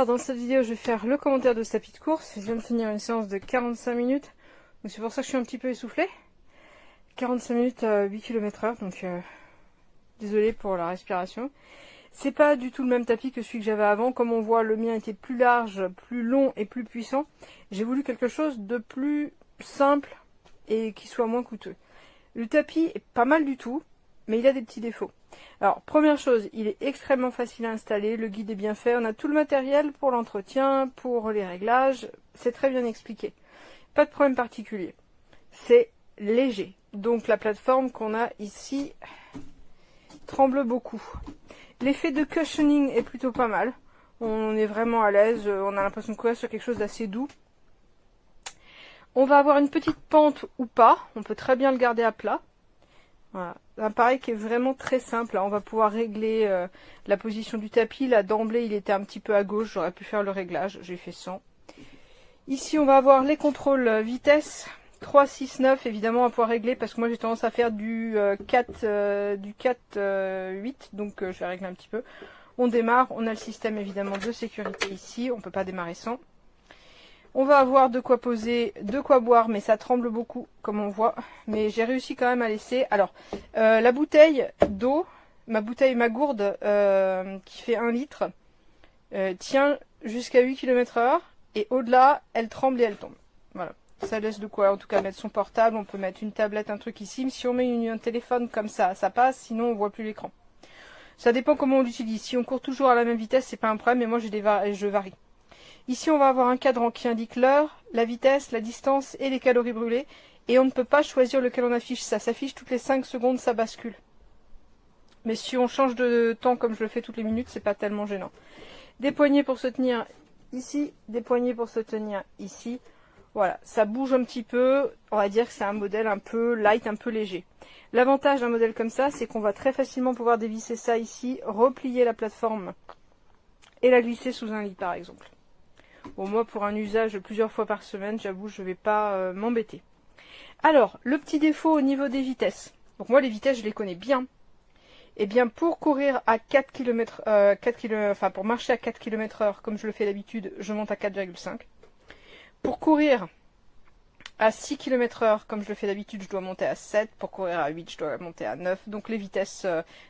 Alors dans cette vidéo je vais faire le commentaire de ce tapis de course. Je viens de finir une séance de 45 minutes. Donc c'est pour ça que je suis un petit peu essoufflée. 45 minutes à 8 km/h, donc désolée pour la respiration. C'est pas du tout le même tapis que celui que j'avais avant. Comme on voit, le mien était plus large, plus long et plus puissant. J'ai voulu quelque chose de plus simple et qui soit moins coûteux. Le tapis est pas mal du tout, mais il a des petits défauts. Alors, première chose, il est extrêmement facile à installer, le guide est bien fait, on a tout le matériel pour l'entretien, pour les réglages, c'est très bien expliqué. Pas de problème particulier. C'est léger, donc la plateforme qu'on a ici tremble beaucoup. L'effet de cushioning est plutôt pas mal, on est vraiment à l'aise, on a l'impression de courir sur quelque chose d'assez doux. On va avoir une petite pente ou pas, on peut très bien le garder à plat. Voilà, un appareil qui est vraiment très simple. Là, on va pouvoir régler la position du tapis. Là, d'emblée, il était un petit peu à gauche. J'aurais pu faire le réglage. J'ai fait 100. Ici, on va avoir les contrôles vitesse 3, 6, 9. Évidemment, on va pouvoir régler parce que moi, j'ai tendance à faire du 4, 8. Donc, je vais régler un petit peu. On démarre. On a le système, évidemment, de sécurité ici. On ne peut pas démarrer sans. On va avoir de quoi poser, de quoi boire, mais ça tremble beaucoup, comme on voit. Mais j'ai réussi quand même à laisser. Alors, la bouteille d'eau, ma gourde, qui fait 1 litre, tient jusqu'à 8 km/h. Et au-delà, elle tremble et elle tombe. Voilà. Ça laisse de quoi, en tout cas, mettre son portable. On peut mettre une tablette, un truc ici. Mais si on met un téléphone comme ça passe. Sinon, on voit plus l'écran. Ça dépend comment on l'utilise. Si on court toujours à la même vitesse, c'est pas un problème. Mais moi, je varie. Ici, on va avoir un cadran qui indique l'heure, la vitesse, la distance et les calories brûlées. Et on ne peut pas choisir lequel on affiche. Ça s'affiche toutes les 5 secondes, ça bascule. Mais si on change de temps comme je le fais toutes les minutes, c'est pas tellement gênant. Des poignées pour se tenir ici, des poignées pour se tenir ici. Voilà, ça bouge un petit peu. On va dire que c'est un modèle un peu light, un peu léger. L'avantage d'un modèle comme ça, c'est qu'on va très facilement pouvoir dévisser ça ici, replier la plateforme et la glisser sous un lit par exemple. Bon, moi, pour un usage plusieurs fois par semaine, j'avoue, je ne vais pas m'embêter. Alors, le petit défaut au niveau des vitesses. Donc moi, les vitesses, je les connais bien. Eh bien, pour courir à 4 km, enfin, pour marcher à 4 km/h, comme je le fais d'habitude, je monte à 4,5. Pour courir à 6 km/h, comme je le fais d'habitude, je dois monter à 7. Pour courir à 8, je dois monter à 9. Donc les vitesses,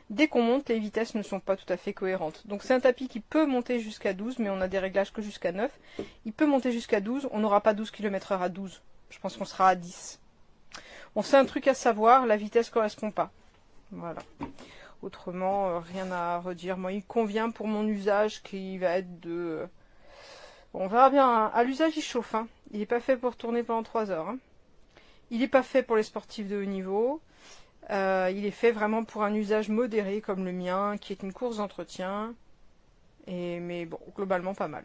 dès qu'on monte, les vitesses ne sont pas tout à fait cohérentes. Donc c'est un tapis qui peut monter jusqu'à 12, mais on a des réglages que jusqu'à 9. Il peut monter jusqu'à 12, on n'aura pas 12 km/h à 12. Je pense qu'on sera à 10. Bon, c'est un truc à savoir, la vitesse ne correspond pas. Voilà. Autrement, rien à redire. Moi, il convient pour mon usage qui va être de... Bon, on verra bien. Hein. À l'usage, il chauffe. Hein. Il n'est pas fait pour tourner pendant 3 heures. Hein. Il n'est pas fait pour les sportifs de haut niveau. Il est fait vraiment pour un usage modéré comme le mien, qui est une course d'entretien. Mais bon, globalement pas mal.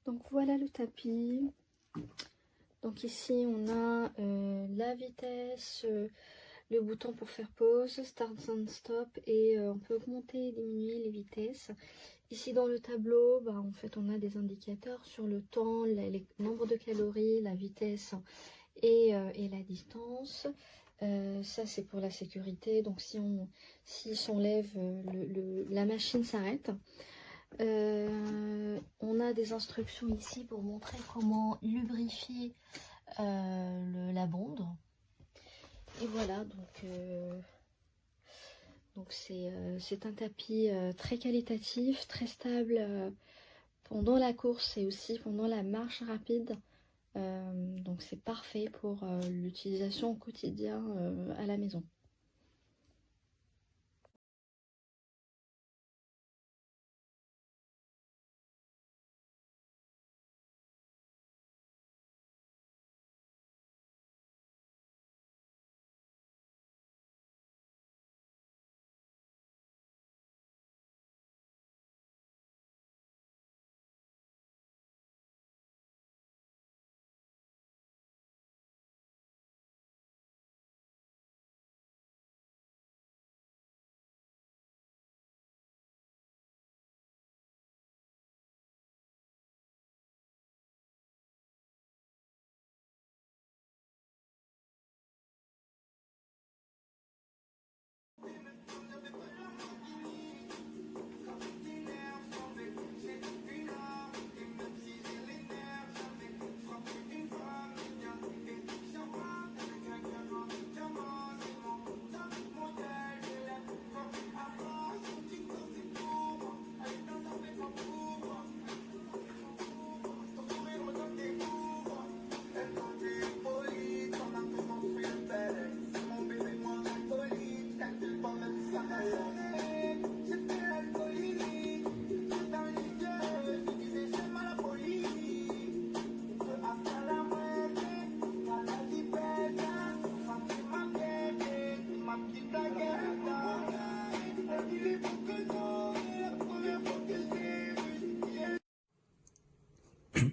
Donc voilà le tapis. Donc ici on a la vitesse, le bouton pour faire pause, start and stop, et on peut augmenter et diminuer les vitesses. Ici dans le tableau, bah, en fait on a des indicateurs sur le temps, le nombre de calories, la vitesse et la distance. Ça c'est pour la sécurité, donc si on s'enlève, la machine s'arrête. On a des instructions ici pour montrer comment lubrifier la bande. Et voilà, donc c'est un tapis très qualitatif, très stable pendant la course et aussi pendant la marche rapide. Donc c'est parfait pour l'utilisation au quotidien à la maison.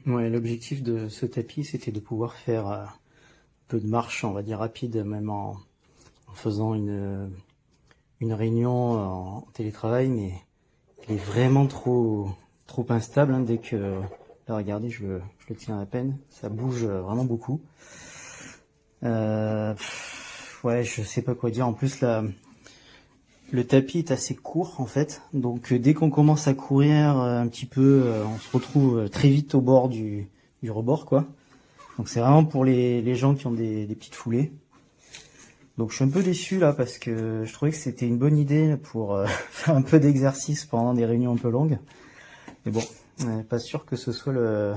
Ouais, l'objectif de ce tapis, c'était de pouvoir faire un peu de marche, on va dire rapide, même en faisant une réunion en télétravail, mais il est vraiment trop instable, hein, dès que... Là, regardez, je le tiens à peine, ça bouge vraiment beaucoup. Ouais, je sais pas quoi dire. En plus, le tapis est assez court en fait, donc dès qu'on commence à courir un petit peu, on se retrouve très vite au bord du rebord, quoi. Donc c'est vraiment pour les gens qui ont des petites foulées. Donc je suis un peu déçu là parce que je trouvais que c'était une bonne idée pour faire un peu d'exercice pendant des réunions un peu longues. Mais bon, pas sûr que ce soit le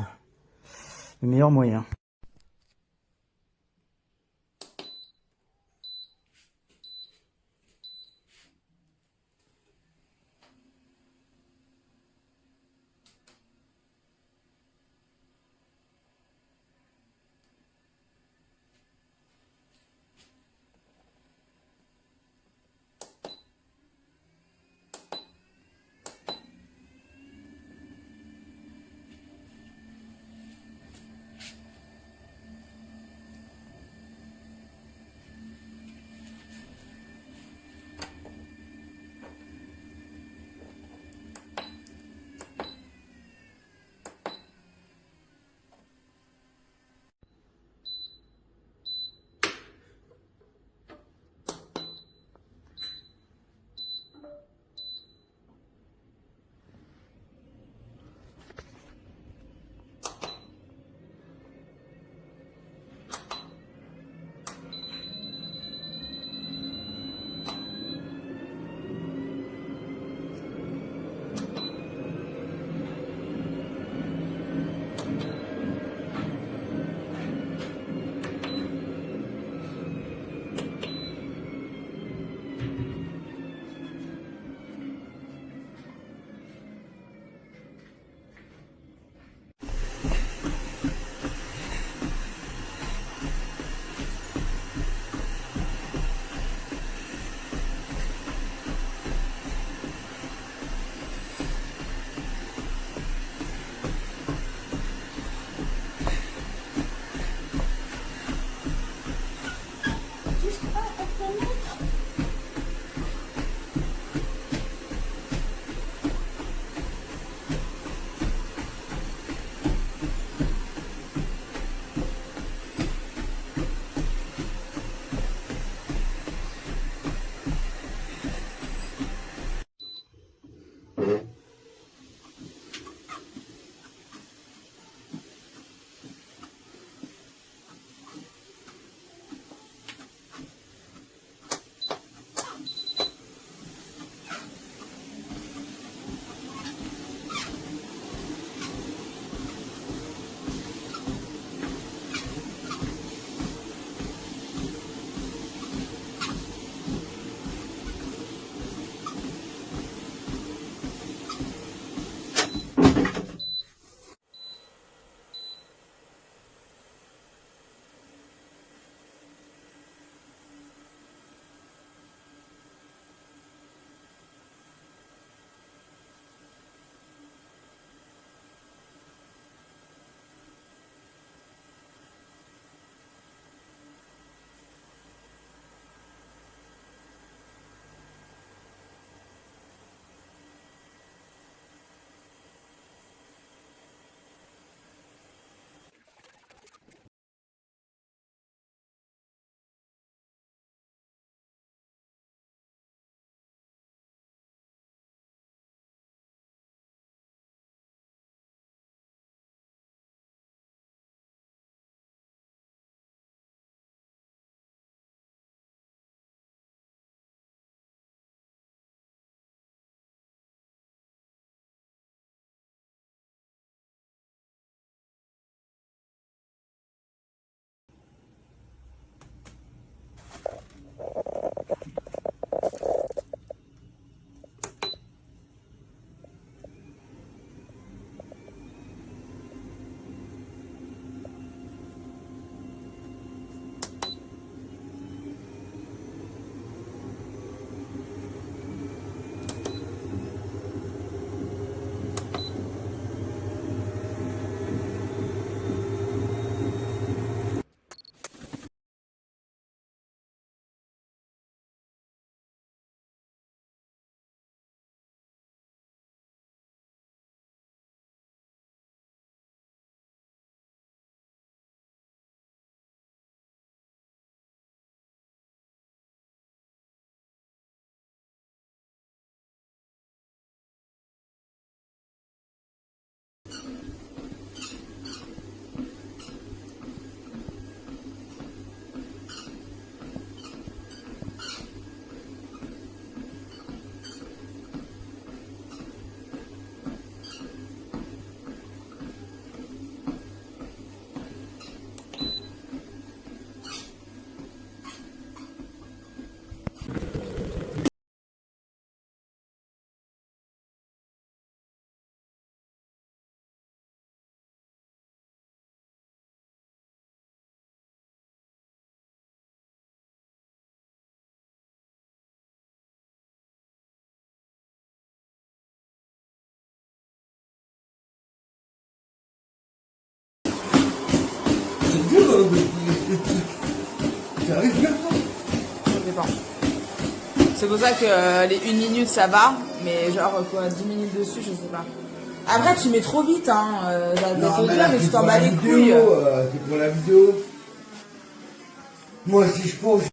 meilleur moyen. dépend. C'est pour ça que les 1 minute ça va, mais genre quoi, 10 minutes dessus, je sais pas. Après, tu mets trop vite, hein. J'adore te dire, mais tu t'en bats les couilles. C'est pour la vidéo. Moi, si je pose.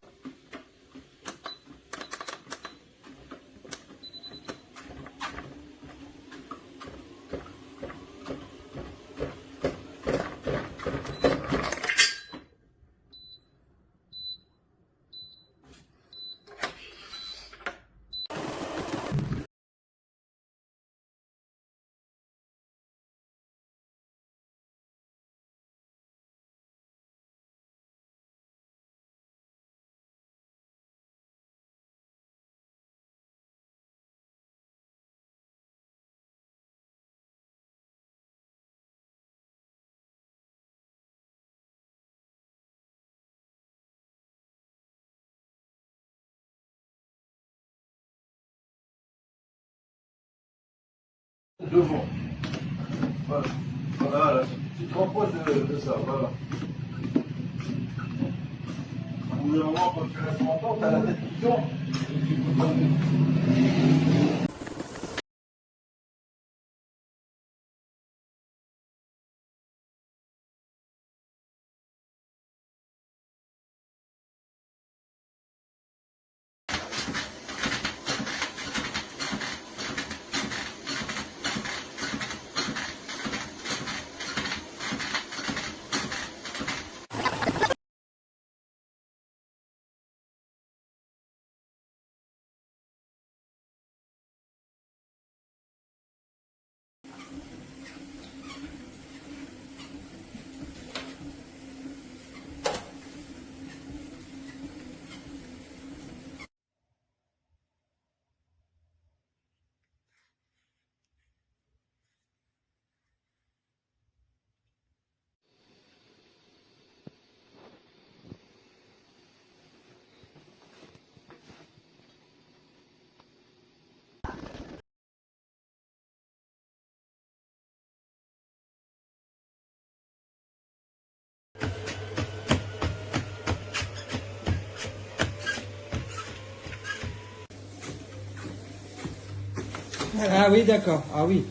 Devant. Voilà. Voilà. Tu te rapproches de ça. Voilà. Au bout d'un moment, quand tu laisses longtemps, tu as la tête qui tourne. Et tu peux tomber. Ah oui, d'accord. Ah oui.